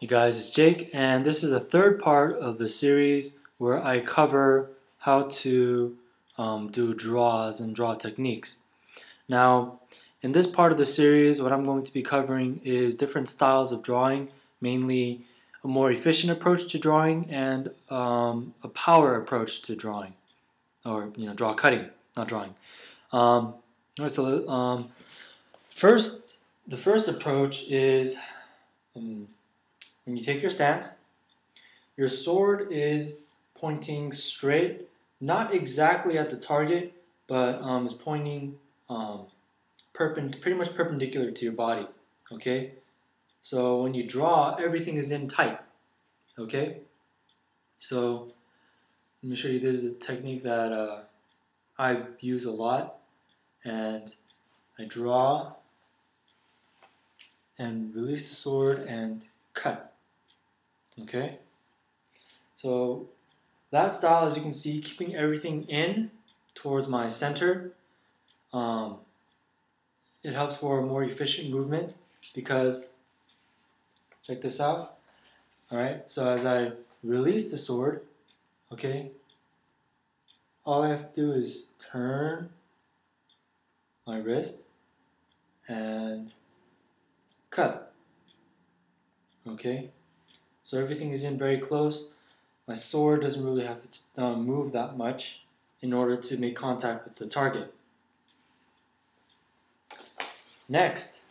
Hey guys, it's Jake, and this is the third part of the series where I cover how to do draws and draw techniques. Now, in this part of the series, what I'm going to be covering is different styles of drawing, mainly a more efficient approach to drawing and a power approach to drawing, or draw cutting, not drawing. All right, so the first approach is when you take your stance, your sword is pointing straight, not exactly at the target, but is pointing pretty much perpendicular to your body. Okay, so when you draw, everything is in tight. Okay, so let me show you. This is a technique that I use a lot, and I draw and release the sword and cut. Okay, so that style, as you can see, keeping everything in towards my center, it helps for a more efficient movement because, check this out, alright, so as I release the sword, okay, all I have to do is turn my wrist and cut, okay, so everything is in very close. My sword doesn't really have to move that much in order to make contact with the target. Next,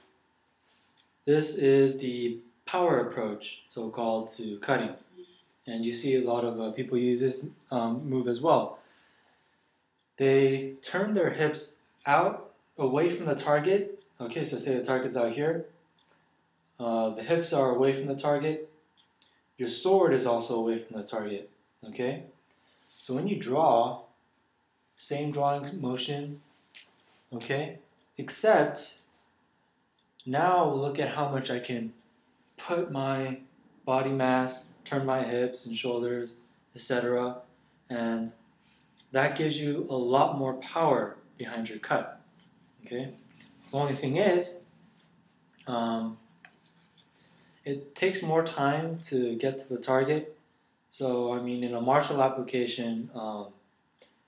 this is the power approach, so-called, to cutting. And you see a lot of people use this move as well. They turn their hips out away from the target. Okay, so say the target's out here. The hips are away from the target. Your sword is also away from the target. Okay, so when you draw, same drawing motion. Okay, except now look at how much I can put my body mass, turn my hips and shoulders, etc. And that gives you a lot more power behind your cut. Okay. The only thing is, it takes more time to get to the target. So I mean, in a martial application,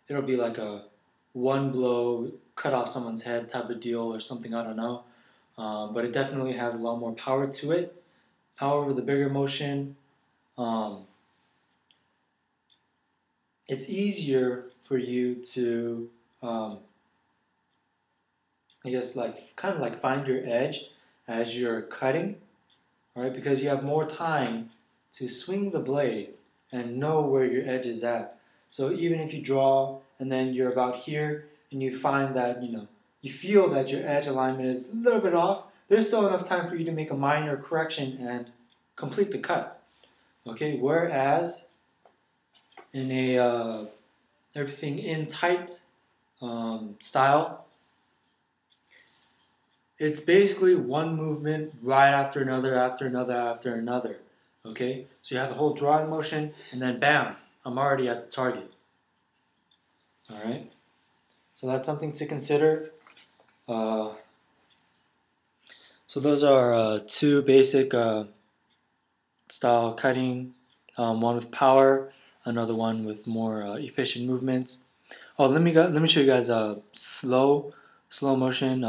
it'll be like a one blow, cut off someone's head type of deal or something. I don't know. But it definitely has a lot more power to it. However, the bigger motion, it's easier for you to, I guess, like kind of like find your edge as you're cutting, right? Because you have more time to swing the blade and know where your edge is at. So even if you draw and then you're about here and you find that, you feel that your edge alignment is a little bit off, there's still enough time for you to make a minor correction and complete the cut. Okay, whereas in a everything in tight style, it's basically one movement right after another, after another, after another. Okay, so you have the whole drawing motion, and then bam, I'm already at the target. All right, so that's something to consider. So those are two basic style cutting, one with power, another one with more efficient movements. Oh, let me show you guys slow motion,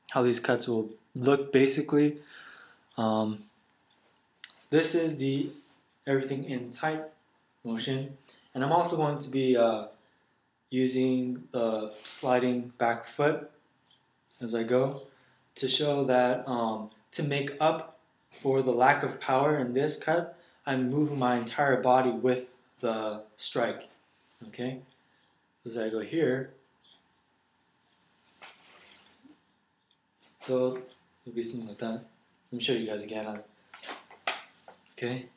how these cuts will look basically. This is the everything in tight motion, and I'm also going to be using the sliding back foot as I go to show that to make up for the lack of power in this cut, I'm moving my entire body with the strike. Okay, as I go here, so it'll be something like that. Let me show you guys again. Okay,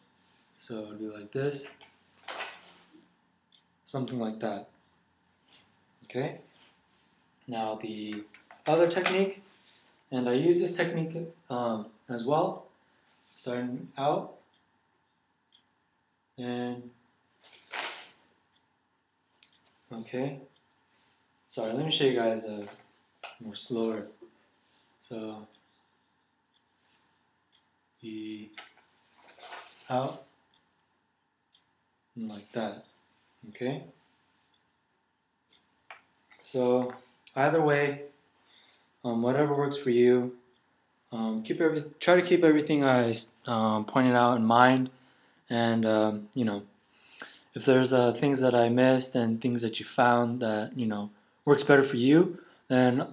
so it'll be like this, something like that. Okay, now the other technique, and I use this technique as well, starting out, and okay, sorry, let me show you guys more slower. So out, and like that. Okay? So either way, whatever works for you, try to keep everything I pointed out in mind, and if there's things that I missed and things that you found that works better for you, then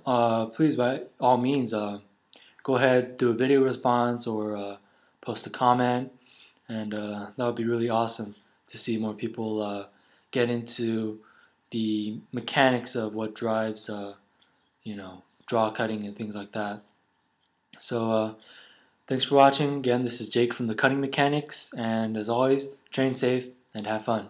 please by all means go ahead, do a video response or post a comment, and that would be really awesome to see more people get into the mechanics of what drives draw cutting and things like that. So thanks for watching. Again, this is Jake from the Cutting Mechanics, and as always, train safe and have fun.